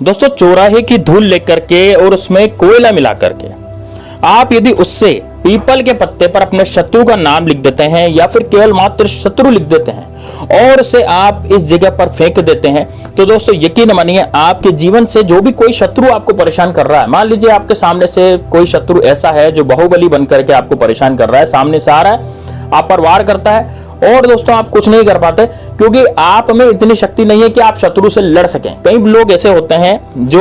दोस्तों चौराहे की धूल लेकर के और उसमें कोयला मिला करके आप यदि उससे पीपल के पत्ते पर अपने शत्रु का नाम लिख देते हैं या फिर केवल मात्र शत्रु लिख देते हैं और उसे आप इस जगह पर फेंक देते हैं, तो दोस्तों यकीन मानिए आपके जीवन से जो भी कोई शत्रु आपको परेशान कर रहा है, मान लीजिए आपके सामने से कोई शत्रु ऐसा है जो बाहुबली बनकर के आपको परेशान कर रहा है, सामने से आ रहा है, आप पर वार करता है और दोस्तों आप कुछ नहीं कर पाते क्योंकि आप में इतनी शक्ति नहीं है कि आप शत्रु से लड़ सकें। कई लोग ऐसे होते हैं जो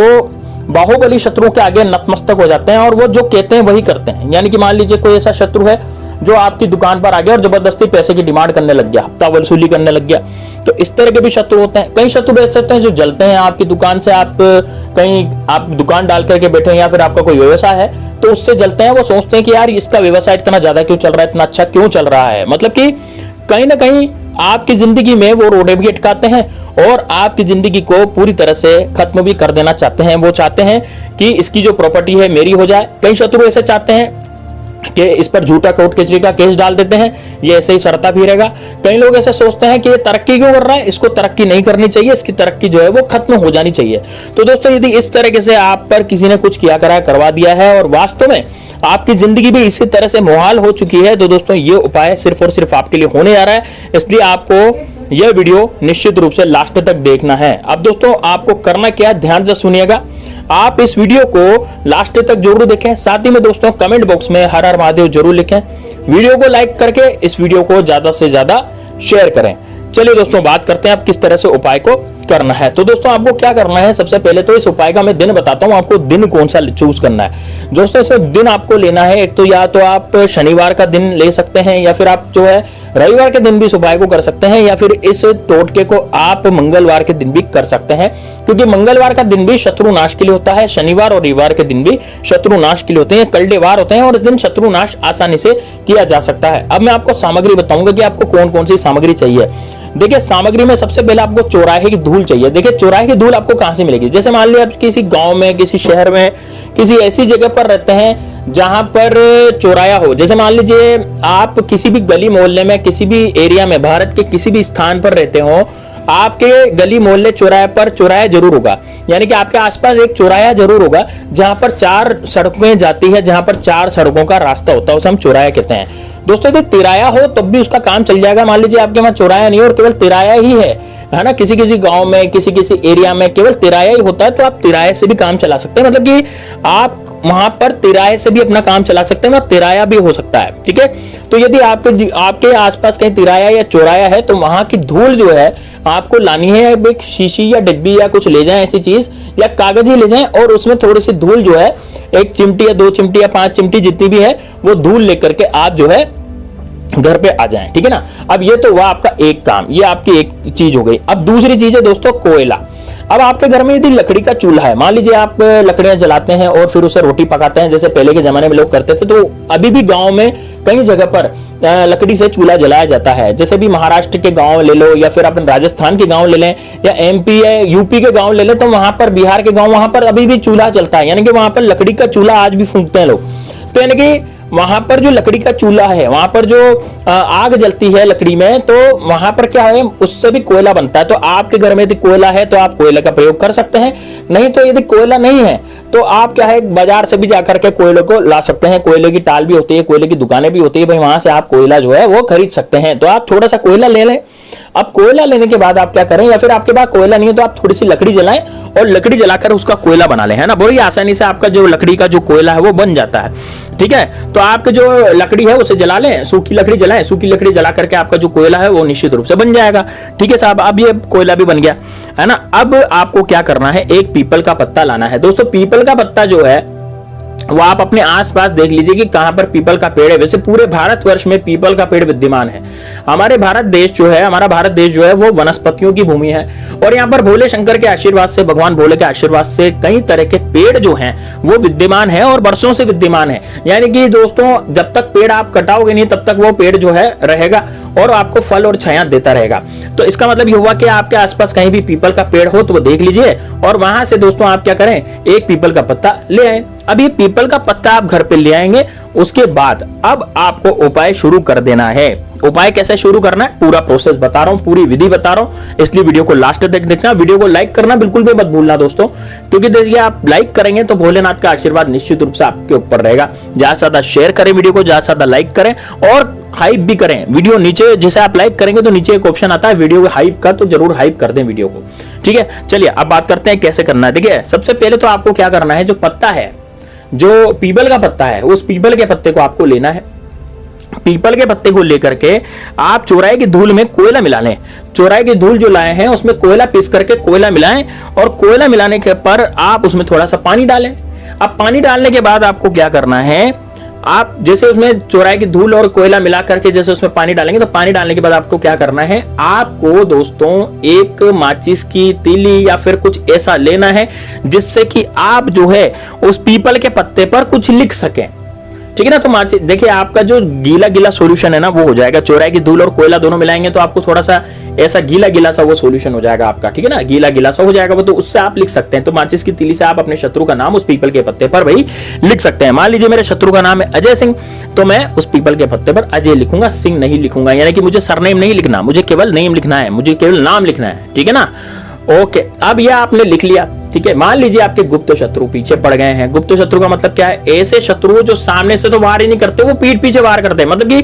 बाहुबली शत्रुओं के आगे नतमस्तक हो जाते हैं और वो जो कहते हैं वही करते हैं। यानी कि मान लीजिए कोई ऐसा शत्रु है जो आपकी दुकान पर आ गया और जबरदस्ती पैसे की डिमांड करने लग गया, हफ्ता वसूली करने लग गया, तो इस तरह के भी शत्रु होते हैं। कई शत्रु ऐसे होते हैं जो जलते हैं आपकी दुकान से, आप कहीं आप दुकान डाल करके बैठे हैं या फिर आपका कोई व्यवसाय है तो उससे जलते हैं। वो सोचते हैं कि यार इसका व्यवसाय इतना ज्यादा क्यों चल रहा है, इतना अच्छा क्यों चल रहा है, मतलब कि कहीं ना कहीं आपकी जिंदगी में वो रोड़े भी अटकाते हैं और आपकी जिंदगी को पूरी तरह से खत्म भी कर देना चाहते हैं। वो चाहते हैं कि इसकी जो प्रॉपर्टी है मेरी हो जाए। कई शत्रु ऐसे चाहते हैं कि इस पर झूठा कोर्ट कचहरी का केस डाल देते हैं, ये ऐसे ही सड़ता फिरेगा। कई लोग ऐसे सोचते हैं कि ये तरक्की क्यों कर रहा है, इसको तरक्की नहीं करनी चाहिए, इसकी तरक्की जो है वो खत्म हो जानी चाहिए। तो दोस्तों यदि इस तरीके से आप पर किसी ने कुछ किया करा करवा दिया है और वास्तव में आपकी जिंदगी भी इसी तरह से मुहाल हो चुकी है, तो दोस्तों ये उपाय सिर्फ और सिर्फ आपके लिए होने जा रहा है, इसलिए आपको यह वीडियो निश्चित रूप से लास्ट तक देखना है। अब दोस्तों आपको करना क्या, ध्यान से सुनिएगा, आप इस वीडियो को लास्ट तक जरूर देखें। साथ ही में दोस्तों कमेंट बॉक्स में हर हर महादेव जरूर लिखें, वीडियो को लाइक करके इस वीडियो को ज्यादा से ज्यादा शेयर करें। चलिए दोस्तों बात करते हैं आप किस तरह से उपाय को करना है। तो दोस्तों आपको क्या करना है, सबसे पहले तो इस उपाय का मैं दिन बताता हूं, आपको दिन कौन सा चूज करना है। दोस्तों इसमें दिन आपको लेना है, एक तो या तो आप शनिवार का दिन ले सकते हैं या फिर आप जो है रविवार के दिन भी इस उपाय को कर सकते हैं या फिर इस टोटके को आप मंगलवार के दिन भी कर सकते हैं, क्योंकि मंगलवार का दिन भी शत्रु नाश के लिए होता है, शनिवार और रविवार के दिन भी शत्रु नाश के लिए होते हैं, कलडे वार होते हैं और इस दिन शत्रु नाश आसानी से किया जा सकता है। अब मैं आपको सामग्री बताऊंगा कि आपको कौन कौन सी सामग्री चाहिए। देखिए सामग्री में सबसे पहले आपको चौराहे की धूल चाहिए। देखिए चौराहे की धूल आपको कहां से मिलेगी, जैसे मान लिया आप किसी गांव में, किसी शहर में, किसी ऐसी जगह पर रहते हैं जहां पर चौराया हो। जैसे मान लीजिए आप किसी भी गली मोहल्ले में, किसी भी एरिया में, भारत के किसी भी स्थान पर रहते हो, आपके गली मोहल्ले चौराहे पर चौराया जरूर होगा, यानी कि आपके आसपास एक चौराया जरूर होगा जहां पर 4 सड़कें जाती है, जहां पर 4 सड़कों का रास्ता होता है, उसे हम चौराया कहते हैं। दोस्तों यदि तिराया हो तब भी उसका काम चल जाएगा। मान लीजिए आपके वहां चौराया नहीं और केवल तिराया ही है ना, किसी किसी गांव में, किसी किसी एरिया में केवल तिराया ही होता है, तो आप तिराये से भी काम चला सकते हैं, मतलब कि आप वहां पर तिराये से भी अपना काम चला सकते हैं, तिराया भी हो सकता है, ठीक है। तो यदि आपके आसपास कहीं तिराया या चौराया है तो वहां की धूल जो है आपको लानी है, एक शीशी या डिब्बी या कुछ ले जाएं, ऐसी चीज या कागज ही ले जाएं और उसमें थोड़ी सी धूल जो है, 1 चिमटी या 2 चिमटी या 5 चिमटी जितनी भी है वो धूल लेकर के आप जो है घर पे आ जाएं, ठीक है ना। अब ये तो हुआ आपका एक काम, ये आपकी एक चीज हो गई। अब दूसरी चीज है दोस्तों कोयला। अब आपके घर में यदि लकड़ी का चूल्हा है, मान लीजिए आप लकड़ियां जलाते हैं और फिर उसे रोटी पकाते हैं, जैसे पहले के जमाने में लोग करते थे, तो अभी भी गांव में कई जगह पर लकड़ी से चूल्हा जलाया जाता है। जैसे भी महाराष्ट्र के गांव ले लो या फिर अपन राजस्थान के गांव ले लें या MP या यूपी के गांव ले लें, तो वहां पर, बिहार के गांव, वहां पर अभी भी चूल्हा चलता है, यानी कि वहां पर लकड़ी का चूल्हा आज भी फूंकते हैं लोग। तो यानी कि वहां पर जो लकड़ी का चूल्हा है, वहां पर जो आग जलती है लकड़ी में, तो वहां पर क्या है, उससे भी कोयला बनता है। तो आपके घर में यदि कोयला है तो आप कोयले का प्रयोग कर सकते हैं, नहीं तो यदि कोयला नहीं है तो आप क्या है, बाजार से भी जाकर के कोयले को ला सकते हैं। कोयले की टाल भी होती है, कोयले की दुकानें भी होती है, भाई वहां से आप कोयला जो है वो खरीद सकते हैं। तो आप थोड़ा सा कोयला ले लें। अब कोयला लेने के बाद आप क्या करें, या फिर आपके पास कोयला नहीं है तो आप थोड़ी सी लकड़ी जलाएं और लकड़ी जलाकर उसका कोयला बना लें, है ना। बड़ी आसानी से आपका जो लकड़ी का जो कोयला है वो बन जाता है, ठीक है। तो आपके जो लकड़ी है उसे जला लें, सूखी लकड़ी जलाएं, सूखी लकड़ी जला करके आपका जो कोयला है वो निश्चित रूप से बन जाएगा, ठीक है साहब। अब ये कोयला भी बन गया, है ना। अब आपको क्या करना है, एक पीपल का पत्ता लाना है। दोस्तों पीपल का पत्ता जो है वो आप अपने आसपास देख लीजिए कि कहां पर पीपल का पेड़ है। वैसे पूरे भारतवर्ष में पीपल का पेड़ विद्यमान है। हमारा भारत देश जो है वो वनस्पतियों की भूमि है और यहाँ पर भोले शंकर के आशीर्वाद से, भगवान भोले के आशीर्वाद से कई तरह के पेड़ जो हैं वो विद्यमान है और वर्षों से विद्यमान है। यानी कि दोस्तों जब तक पेड़ आप कटाओगे नहीं तब तक वो पेड़ जो है रहेगा और आपको फल और छाया देता रहेगा। तो इसका मतलब ये हुआ कि आपके आसपास कहीं भी पीपल का पेड़ हो तो वो देख लीजिए और वहां से दोस्तों आप क्या करें, एक पीपल का पत्ता ले आए। अब ये पीपल का पत्ता आप घर पे ले आएंगे उसके बाद अब आपको उपाय शुरू कर देना है। उपाय कैसे शुरू करना है पूरा प्रोसेस बता रहा हूं, पूरी विधि बता रहा हूं, इसलिए वीडियो को लास्ट तक देखना। वीडियो को लाइक करना बिल्कुल भी मत भूलना दोस्तों, क्योंकि देखिए आप लाइक करेंगे तो भोलेनाथ का आशीर्वाद निश्चित रूप से आपके ऊपर रहेगा। ज्यादा से ज्यादा शेयर करें वीडियो को, ज्यादा से ज्यादा लाइक करें और हाइप भी करें। वीडियो नीचे जैसे आप लाइक करेंगे तो नीचे एक ऑप्शन आता है वीडियो हाइप का, तो जरूर हाइप कर दें वीडियो को, ठीक है। चलिए अब बात करते हैं कैसे करना है। देखिए सबसे पहले तो आपको क्या करना है, जो पत्ता है, जो पीपल का पत्ता है, उस पीपल के पत्ते को आपको लेना है। पीपल के पत्ते को लेकर के आप चौराहे की धूल में कोयला मिला लें। चौराहे की धूल जो लाए हैं उसमें कोयला पीस करके कोयला मिलाएं, और कोयला मिलाने के पर आप उसमें थोड़ा सा पानी डालें। अब पानी डालने के बाद आपको क्या करना है, आप जैसे उसमें चौराहे की धूल और कोयला मिला करके जैसे उसमें पानी डालेंगे, तो पानी डालने के बाद आपको क्या करना है, आपको दोस्तों एक माचिस की तीली या फिर कुछ ऐसा लेना है जिससे कि आप जो है उस पीपल के पत्ते पर कुछ लिख सकें, ठीक है ना। तो माचिस देखिए आपका जो गीला गीला सॉल्यूशन है ना वो हो जाएगा। चौराहे की धूल और कोयला दोनों मिलाएंगे तो आपको थोड़ा सा ऐसा गीला गीला सा वो सॉल्यूशन हो जाएगा आपका, ठीक है ना, गीला गीला सा हो जाएगा वो, तो उससे आप लिख सकते हैं। तो माचिस की तीली से आप अपने शत्रु का नाम उस पीपल के पत्ते पर भाई लिख सकते हैं। मान लीजिए मेरे शत्रु का नाम है अजय सिंह, तो मैं उस पीपल के पत्ते पर अजय लिखूंगा, सिंह नहीं लिखूंगा, यानी कि मुझे सरनेम नहीं लिखना, मुझे केवल नेम लिखना है, मुझे केवल नाम लिखना है, ठीक है ना। ओके, अब यह आपने लिख लिया, ठीक है। मान लीजिए आपके गुप्त शत्रु पीछे पड़ गए हैं। गुप्त शत्रु का मतलब क्या है, ऐसे शत्रु जो सामने से तो वार ही नहीं करते, वो पीठ पीछे वार करते हैं। मतलब कि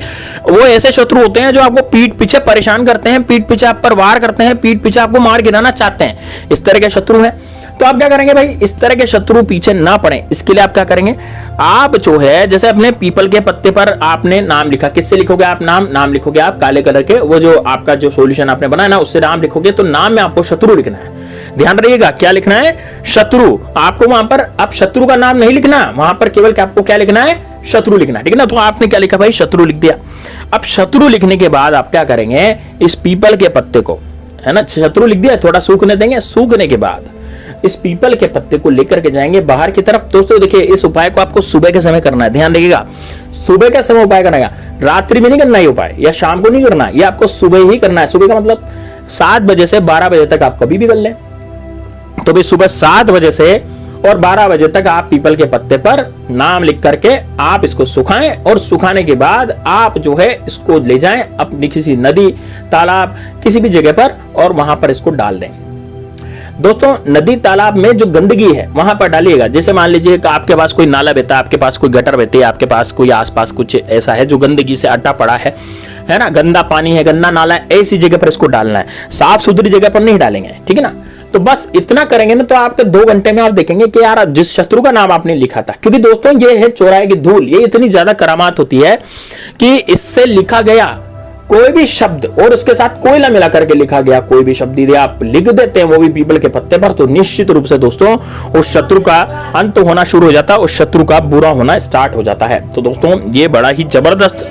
वो ऐसे शत्रु होते हैं जो आपको पीठ पीछे परेशान करते हैं, पीठ पीछे आप पर वार करते हैं, पीठ पीछे आपको मार गिराना चाहते हैं, इस तरह के शत्रु हैं। तो आप क्या करेंगे भाई, इस तरह के शत्रु पीछे ना पड़े, इसके लिए आप क्या करेंगे, आप जो है जैसे अपने पीपल के पत्ते पर आपने नाम लिखा, किससे लिखोगे आप नाम लिखोगे आप काले कलर के, वो जो आपका जो सॉल्यूशन आपने बनाया ना उससे नाम लिखोगे। तो नाम में आपको शत्रु लिखना है, ध्यान रखिएगा क्या लिखना है, शत्रु। आपको वहां पर अब शत्रु का नाम नहीं लिखना, वहां पर केवल आपको क्या लिखना है, शत्रु लिखना है, ठीक है ना। तो आपने क्या लिखा भाई, शत्रु लिख दिया। अब शत्रु लिखने के बाद आप क्या करेंगे, इस पीपल के पत्ते को, है ना, शत्रु लिख दिया, थोड़ा सूखने देंगे। सूखने के बाद इस पीपल के पत्ते को लेकर के जाएंगे बाहर की तरफ। दोस्तों देखिए इस उपाय को आपको सुबह के समय करना है, ध्यान रखिएगा, सुबह का समय उपाय करना है, रात्रि में नहीं करना है उपाय, या शाम को नहीं करना है, ये आपको सुबह ही करना है। सुबह का मतलब 7 बजे से 12 बजे तक आप कभी भी कर लें। तो भाई सुबह 7 बजे से और 12 बजे तक आप पीपल के पत्ते पर नाम लिख करके आप इसको सुखाएं, और सुखाने के बाद आप जो है इसको ले जाएं अपनी किसी नदी तालाब किसी भी जगह पर, और वहां पर इसको डाल दें। दोस्तों नदी तालाब में जो गंदगी है वहां पर डालिएगा। जैसे मान लीजिए कि आपके पास कोई नाला बहता है, आपके पास कोई गटर बहती है, आपके पास कोई आसपास कुछ ऐसा है जो गंदगी से अटा पड़ा है ना, गंदा पानी है, गंदा नाला है, ऐसी जगह पर इसको डालना है, साफ सुथरी जगह पर नहीं डालेंगे, ठीक है ना। तो बस इतना करेंगे ना, तो आपके 2 घंटे में आप देखेंगे कि यार जिस शत्रु का नाम आपने लिखा था, क्योंकि दोस्तों ये है चौराहे की धूल, ये इतनी ज्यादा करामात होती है कि इससे लिखा गया कोई भी शब्द और उसके साथ कोयला मिला करके लिखा गया कोई भी शब्द यदि आप लिख देते हैं वो भी पीपल के पत्ते पर, तो निश्चित रूप से दोस्तों उस शत्रु का अंत होना शुरू हो जाता है, उस शत्रु का बुरा होना स्टार्ट हो जाता है। तो दोस्तों ये बड़ा ही जबरदस्त,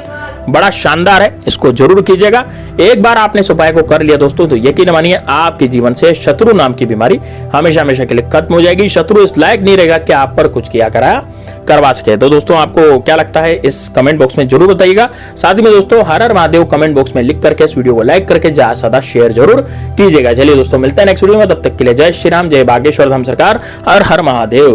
बड़ा शानदार है, इसको जरूर कीजिएगा। एक बार आपने इस उपाय को कर लिया दोस्तों, तो यकीन मानिए आपके जीवन से शत्रु नाम की बीमारी हमेशा हमेशा के लिए खत्म हो जाएगी। शत्रु इस लायक नहीं रहेगा कि आप पर कुछ किया कराया करवा सके। तो दोस्तों आपको क्या लगता है इस कमेंट बॉक्स में जरूर बताइएगा। साथ ही में दोस्तों हर हर महादेव कमेंट बॉक्स में लिख करके इस वीडियो को लाइक करके ज्यादा से ज्यादा शेयर जरूर कीजिएगा। चलिए दोस्तों मिलते हैं नेक्स्ट वीडियो में, तब तक के लिए जय श्री राम, जय बागेश्वर धाम सरकार, हर हर महादेव।